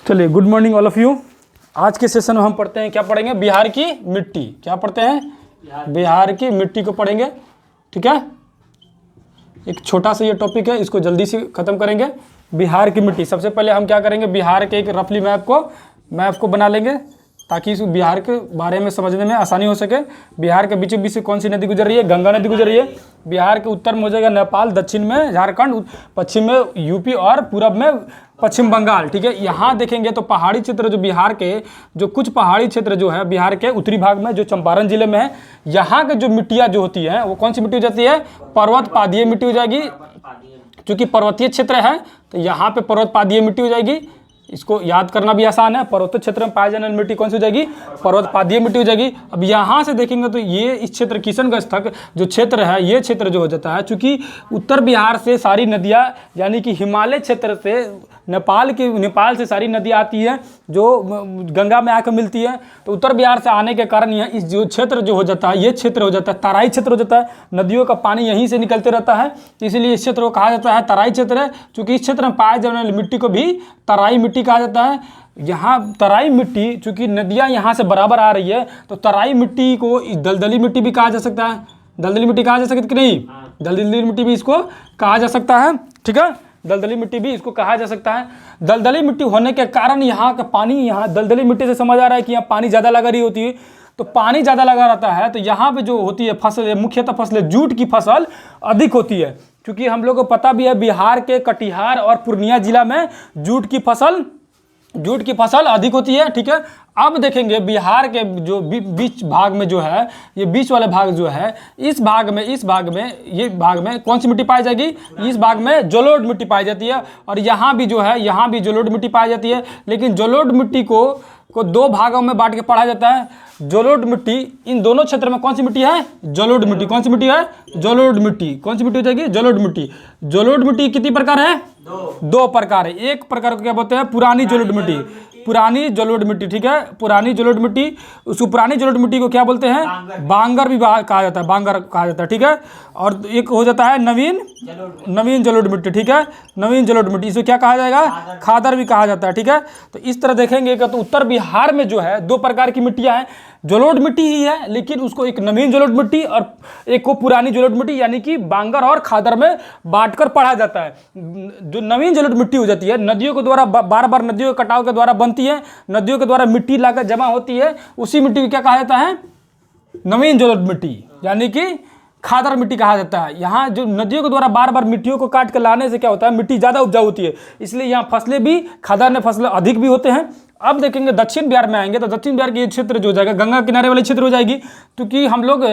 चलिए, good morning all of you. आज के सेशन में हम पढ़ते हैं, क्या पढ़ेंगे? बिहार की मिट्टी। क्या पढ़ते हैं? बिहार की मिट्टी को पढ़ेंगे। ठीक है, एक छोटा सा ये टॉपिक है, इसको जल्दी से ख़त्म करेंगे। बिहार की मिट्टी, सबसे पहले हम क्या करेंगे, बिहार के एक रफली मैप को बना लेंगे ताकि इस बिहार के बारे में समझने में आसानी हो सके। बिहार के बीचों बीच से कौन सी नदी गुजर रही है? गंगा नदी गुजर रही है। बिहार के उत्तर में हो जाएगा नेपाल, दक्षिण में झारखंड, पश्चिम में यूपी और पूरब में पश्चिम बंगाल। ठीक है, यहाँ देखेंगे तो पहाड़ी क्षेत्र जो बिहार के, जो कुछ पहाड़ी क्षेत्र जो है बिहार के उत्तरी भाग में, जो चंपारण जिले में है, यहाँ के जो मिट्टियाँ जो होती है वो कौन सी मिट्टी हो जाती है? पर्वत पादीय मिट्टी हो जाएगी। क्योंकि पर्वतीय क्षेत्र है तो यहाँ पे पर्वत पादीय मिट्टी हो जाएगी। इसको याद करना भी आसान है। पर्वतीय क्षेत्र में पाए जाने वाली मिट्टी कौन सी हो जाएगी? पर्वत पादीय मिट्टी हो जाएगी। अब यहाँ से देखेंगे तो ये इस क्षेत्र किशनगंज तक जो क्षेत्र है, ये क्षेत्र जो हो जाता है, चूंकि उत्तर बिहार से सारी नदियाँ, यानी कि हिमालय क्षेत्र से नेपाल से सारी नदियाँ आती है जो गंगा में आकर मिलती है, तो उत्तर बिहार से आने के कारण यह इस जो क्षेत्र जो हो जाता है, ये क्षेत्र हो जाता है तराई क्षेत्र हो जाता है। नदियों का पानी यहीं से निकलते रहता है, इसलिए इस क्षेत्र को कहा जाता है तराई क्षेत्र है। चूँकि इस क्षेत्र में पाए जाने वाली मिट्टी को भी तराई मिट्टी कहा जाता है। यहाँ तराई मिट्टी, चूँकि नदियाँ यहाँ से बराबर आ रही है, तो तराई मिट्टी को दलदली मिट्टी भी कहा जा सकता है। दलदली मिट्टी कहा जा सकती कि नहीं? दलदली मिट्टी भी इसको कहा जा सकता है। ठीक है, दलदली मिट्टी भी इसको कहा जा सकता है। दलदली मिट्टी होने के कारण यहाँ का पानी, यहाँ दलदली मिट्टी से समझ आ रहा है कि यहाँ पानी ज़्यादा लगा रही होती है, तो पानी ज़्यादा लगा रहता है तो यहाँ पे जो होती है फसल, मुख्यतः फसलें, जूट की फसल अधिक होती है। क्योंकि हम लोग को पता भी है बिहार के कटिहार और पूर्णिया जिला में जूट की फसल अधिक होती है। ठीक है, अब देखेंगे बिहार के जो बीच भाग में जो है, ये बीच वाले भाग जो है, इस भाग में कौन सी मिट्टी पाई जाएगी? इस भाग में जलोढ़ मिट्टी पाई जाती है। और यहाँ भी जो है, यहाँ भी जलोढ़ मिट्टी पाई जाती है। लेकिन जलोढ़ मिट्टी को दो भागों में बांट के पढ़ा जाता है। जलोढ़ मिट्टी, इन दोनों क्षेत्र में कौन सी मिट्टी है? जलोढ़ मिट्टी। कौन सी मिट्टी है? जलोढ़ मिट्टी। कौन सी मिट्टी हो जाएगी? जलोढ़ मिट्टी। जलोढ़ मिट्टी कितनी प्रकार है? दो प्रकार है। एक प्रकार को क्या बोलते हैं? पुरानी जलोढ़ मिट्टी। पुरानी जलोढ़ मिट्टी। ठीक है, पुरानी जलोढ़ मिट्टी, उसको पुरानी जलोढ़ मिट्टी को क्या बोलते हैं? बांगर भी कहा जाता है, बांगर कहा जाता है। ठीक है, और एक हो जाता है नवीन जलोढ़ मिट्टी। ठीक है, नवीन जलोढ़ मिट्टी, इसे क्या कहा जाएगा? खादर भी कहा जाता है। ठीक है, तो इस तरह देखेंगे कि तो उत्तर बिहार में जो है दो प्रकार की मिट्टियां हैं। जलोढ़ मिट्टी ही है, लेकिन उसको एक नवीन जलोढ़ मिट्टी और एक को पुरानी जलोढ़ मिट्टी, यानी कि बांगर और खादर में बांटकर पढ़ा जाता है। जो नवीन जलोढ़ मिट्टी हो जाती है, नदियों के द्वारा बार बार नदियों के कटाव के द्वारा बनती है, नदियों के द्वारा मिट्टी लाकर जमा होती है, उसी मिट्टी को क्या कहा जाता है? नवीन जलोढ़ मिट्टी, यानी कि खादर मिट्टी कहा जाता है। यहाँ जो नदियों के द्वारा बार बार मिट्टियों को काट कर लाने से क्या होता है? मिट्टी ज़्यादा उपजाऊ होती है, इसलिए यहाँ फसलें भी, खादर में फसलें अधिक भी होते हैं। अब देखेंगे दक्षिण बिहार में आएंगे तो दक्षिण बिहार के ये क्षेत्र जो हो जाएगा, गंगा किनारे वाले क्षेत्र हो जाएगी। क्योंकि हम लोग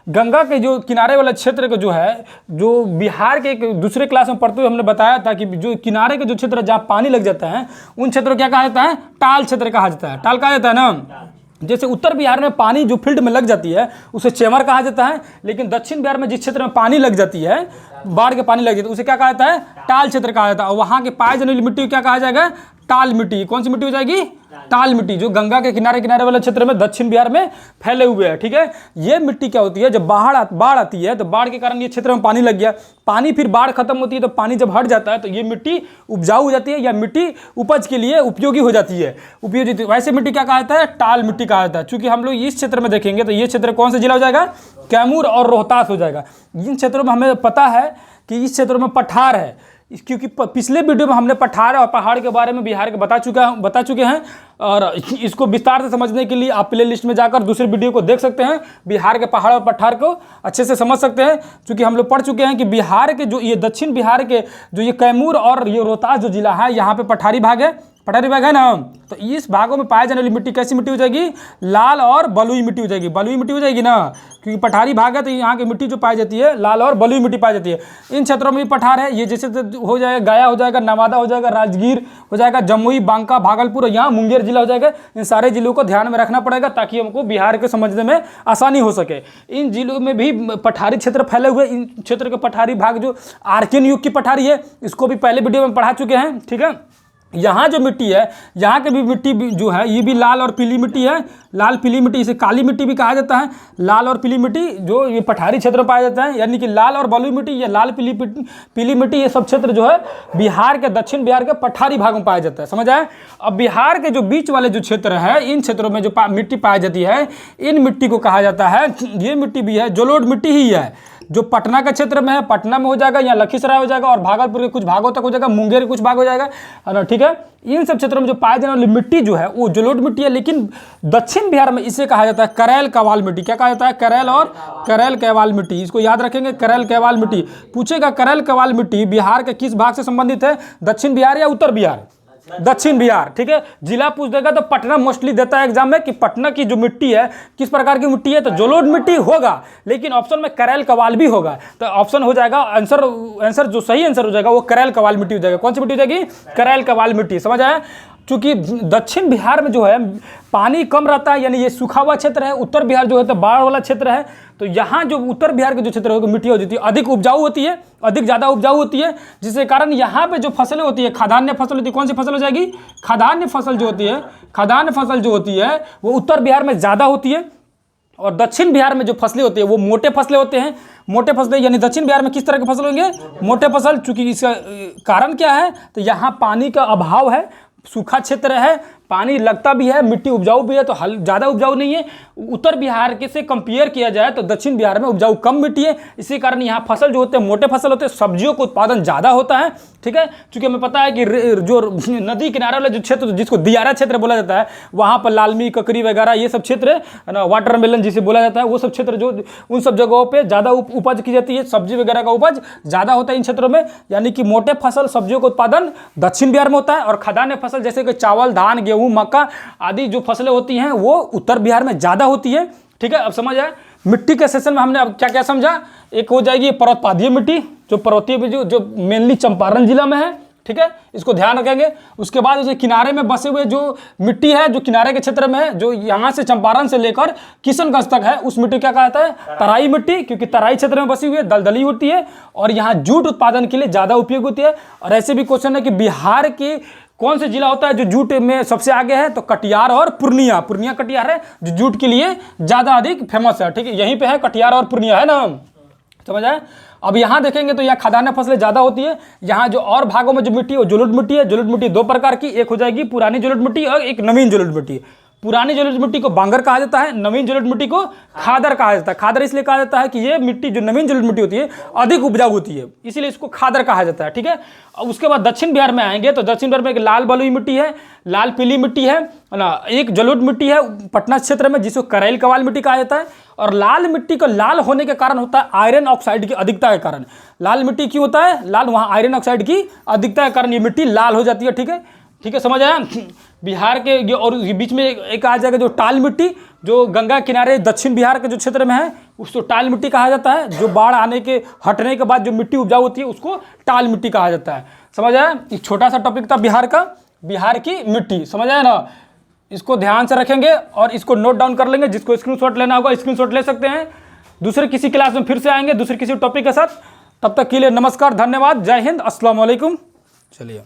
गंगा के जो किनारे वाला क्षेत्र को जो है, जो बिहार के एक दूसरे क्लास में पढ़ते हुए हमने बताया था कि जो किनारे के जो क्षेत्र जहाँ पानी लग जाता है, उन क्षेत्रों को क्या कहा जाता है? टाल क्षेत्र कहा जाता है। टाल कहा जाता है ना। जैसे उत्तर बिहार में पानी जो फील्ड में लग जाती है उसे चेमर कहा जाता है, लेकिन दक्षिण बिहार में जिस क्षेत्र में पानी लग जाती है, बाढ़ के पानी लग जाती है, उसे क्या कहा जाता है? टाल क्षेत्र कहा जाता है। और वहाँ के पाए जाने वाली मिट्टी को क्या कहा जाएगा? टाल मिट्टी। कौन सी मिट्टी हो जाएगी? टाल मिट्टी, जो गंगा के किनारे वाले क्षेत्र में दक्षिण बिहार में फैले हुए हैं। ठीक है, ये मिट्टी क्या होती है? जब बाढ़ आती है तो बाढ़ के कारण ये क्षेत्र में पानी लग गया, पानी फिर बाढ़ खत्म होती है तो पानी जब हट जाता है तो ये मिट्टी उपजाऊ हो जाती है, या मिट्टी उपज के लिए उपयोगी हो जाती है। वैसे मिट्टी क्या कहा जाता है? टाल मिट्टी कहा जाता है। चूंकि हम लोग इस क्षेत्र में देखेंगे तो ये क्षेत्र कौन सा जिला हो जाएगा? कैमूर और रोहतास हो जाएगा। इन क्षेत्रों में हमें पता है कि इस क्षेत्रों में पठार है, क्योंकि पिछले वीडियो में हमने पठार और पहाड़ के बारे में बिहार के बता चुके हैं। और इसको विस्तार से समझने के लिए आप प्ले लिस्ट में जाकर दूसरे वीडियो को देख सकते हैं, बिहार के पहाड़ और पठार को अच्छे से समझ सकते हैं। क्योंकि हम लोग पढ़ चुके हैं कि बिहार के जो ये दक्षिण बिहार के जो ये कैमूर और ये रोहतास जो जिला है, यहाँ पे पठारी भाग है, पठारी भाग है ना। तो इस भागों में पाए जाने वाली मिट्टी कैसी मिट्टी हो जाएगी? लाल और बलुई मिट्टी हो जाएगी। बलुई मिट्टी हो जाएगी ना, क्योंकि पठारी भाग है तो यहाँ की मिट्टी जो पाई जाती है लाल और बलुई मिट्टी पाई जाती है। इन क्षेत्रों में भी पठार है। ये जैसे हो जाएगा गया हो जाएगा, नवादा हो जाएगा, राजगीर हो जाएगा, जमुई, बांका, भागलपुर, यहाँ मुंगेर जिला हो जाएगा। इन सारे जिलों को ध्यान में रखना पड़ेगा ताकि हमको बिहार के समझने में आसानी हो सके। इन जिलों में भी पठारी क्षेत्र फैले हुए, इन क्षेत्र के पठारी भाग जो आर्कियन युग की पठारी है, इसको भी पहले वीडियो में पढ़ा चुके हैं। ठीक है, यहाँ जो मिट्टी है, यहाँ की भी मिट्टी जो है ये भी लाल और पीली मिट्टी है। लाल पीली मिट्टी, इसे काली मिट्टी भी कहा जाता है। लाल और पीली मिट्टी जो ये पठारी क्षेत्र में पाया जाता है, यानी कि लाल और बलुई मिट्टी या लाल पीली मिट्टी, ये सब क्षेत्र जो है बिहार के, दक्षिण बिहार के पठारी भाग में पाया जाता है। समझ आए। अब बिहार के जो बीच वाले जो क्षेत्र है, इन क्षेत्रों में जो मिट्टी पाई जाती है, इन मिट्टी को कहा जाता है, ये मिट्टी भी है जलोढ़ मिट्टी ही है, जो पटना के क्षेत्र में है, पटना में हो जाएगा या लखीसराय हो जाएगा और भागलपुर के कुछ भागों तक हो जाएगा, मुंगेर के कुछ भाग हो जाएगा, है ना। ठीक है, इन सब क्षेत्रों में जो पाए जाने वाली मिट्टी जो है वो जलोढ़ मिट्टी है। लेकिन दक्षिण बिहार में इसे कहा जाता है करैल कवाल मिट्टी। क्या कहा जाता है? करैल और करैल कैवाल मिट्टी। इसको याद रखेंगे, करैल कैवाल मिट्टी। पूछेगा करैल कैवाल मिट्टी बिहार के किस भाग से संबंधित है? दक्षिण बिहार या उत्तर बिहार? दक्षिण बिहार। ठीक है, जिला पूछ देगा तो पटना मोस्टली देता है एग्जाम में कि पटना की जो मिट्टी है किस प्रकार की मिट्टी है, तो जलोढ़ मिट्टी होगा, लेकिन ऑप्शन में करैल कवाल भी होगा। तो ऑप्शन हो जाएगा आंसर जो सही आंसर हो जाएगा वो करैल कवाल मिट्टी हो जाएगा। कौन सी मिट्टी हो जाएगी? करैल कवाल मिट्टी। समझ आया। चूंकि दक्षिण बिहार में जो है पानी कम रहता है, यानी ये सूखा हुआ क्षेत्र है। उत्तर बिहार जो है तो बाढ़ वाला क्षेत्र है। तो यहाँ जो उत्तर बिहार के जो क्षेत्र है मिट्टी हो जाती है अधिक उपजाऊ होती है, अधिक ज़्यादा उपजाऊ होती है, जिसके कारण यहाँ पे जो फसलें होती है, खाद्यान्न फसल होती है। कौन सी फसल हो जाएगी? खाद्यान्न फसल जो होती है, खाद्यान्न फसल जो होती है वो उत्तर बिहार में ज़्यादा होती है। और दक्षिण बिहार में जो फसलें होती है वो मोटे फसलें होते हैं। मोटे फसलें यानी दक्षिण बिहार में किस तरह के फसल होंगे? मोटे फसल। चूंकि इसका कारण क्या है? तो यहाँ पानी का अभाव है, सूखा क्षेत्र है, पानी लगता भी है, मिट्टी उपजाऊ भी है, तो ज़्यादा उपजाऊ नहीं है। उत्तर बिहार के से कंपेयर किया जाए तो दक्षिण बिहार में उपजाऊ कम मिट्टी है। इसी कारण यहाँ फसल जो होते हैं मोटे फसल होते हैं, सब्जियों का उत्पादन ज़्यादा होता है। ठीक है, क्योंकि हमें पता है कि जो नदी किनारे वाला जो क्षेत्र जिसको दियारा क्षेत्र बोला जाता है, वहाँ पर लालमी, ककरी वगैरह ये सब क्षेत्र है ना, वाटरमेलन जिसे बोला जाता है, वो सब क्षेत्र जो उन सब जगहों पर ज़्यादा उपज की जाती है, सब्जी वगैरह का उपज ज़्यादा होता है इन क्षेत्रों में। यानी कि मोटे फसल सब्जियों का उत्पादन दक्षिण बिहार में होता है, और खाद्यान्न फसल जैसे कि चावल, धान, गेहूँ, मक्का आदि जो फसलें होती हैं वो उत्तर बिहार में ज़्यादा होती है। ठीक है, अब समझ आए। मिट्टी के सेशन में हमने अब क्या क्या समझा? एक हो जाएगी पर्वतपादीय मिट्टी, जो पर्वतीय जो मेनली चंपारण जिला में है। ठीक है, इसको ध्यान रखेंगे। उसके बाद उसे किनारे में बसे हुए जो मिट्टी है, जो किनारे के क्षेत्र में है, जो यहाँ से चंपारण से लेकर किशनगंज तक है, उस मिट्टी क्या कहता है? तराई मिट्टी, क्योंकि तराई क्षेत्र में बसी हुई है, दलदली होती है और यहाँ जूट उत्पादन के लिए ज़्यादा उपयोग होती है। और ऐसे भी क्वेश्चन है कि बिहार के कौन से जिला होता है जो जूट में सबसे आगे है? तो कटिहार और पूर्णिया। पूर्णिया कटिहार है जो जूट के लिए ज़्यादा अधिक फेमस है। ठीक है, यहीं पे है कटिहार और पूर्णिया, है ना। समझ आए। अब यहाँ देखेंगे तो यहाँ खाद्यान्न फसलें ज़्यादा होती है। यहाँ जो और भागों में जो मिट्टी है वो जलोढ़ मिट्टी है। जलोढ़ मिट्टी दो प्रकार की, एक हो जाएगी पुरानी जलोढ़ मिट्टी और एक नवीन जलोढ़ मिट्टी। पुरानी जलोढ़ मिट्टी को बांगर कहा जाता है, नवीन जलोढ़ मिट्टी को खादर कहा जाता है। खादर इसलिए कहा जाता है कि ये मिट्टी जो नवीन जलोढ़ मिट्टी होती है अधिक उपजाऊ होती है, इसीलिए इसको खादर कहा जाता है। ठीक है, अब उसके बाद दक्षिण बिहार में आएंगे तो दक्षिण बिहार में एक लाल बलुई मिट्टी है, लाल पीली मिट्टी है ना, एक जलोढ़ मिट्टी है पटना क्षेत्र में जिसको करैल कवाल मिट्टी कहा जाता है। और लाल मिट्टी का लाल होने के कारण होता है आयरन ऑक्साइड की अधिकता के कारण। लाल मिट्टी क्यों होता है लाल? वहाँ आयरन ऑक्साइड की अधिकता के कारण ये मिट्टी लाल हो जाती है। ठीक है, ठीक है, समझ आया। बिहार के और बीच में एक आ जाएगा जो टाल मिट्टी, जो गंगा किनारे दक्षिण बिहार के जो क्षेत्र में है उसको टाल मिट्टी कहा जाता है। जो बाढ़ आने के हटने के बाद जो मिट्टी उपजाऊ होती है उसको टाल मिट्टी कहा जाता है। समझ आया। एक छोटा सा टॉपिक था बिहार का, बिहार की मिट्टी। समझ आया ना। इसको ध्यान से रखेंगे और इसको नोट डाउन कर लेंगे। जिसको स्क्रीनशॉट लेना होगा स्क्रीनशॉट ले सकते हैं। दूसरे किसी क्लास में फिर से आएंगे दूसरे किसी टॉपिक के साथ। तब तक के लिए नमस्कार, धन्यवाद, जय हिंद, अस्सलाम वालेकुम। चलिए।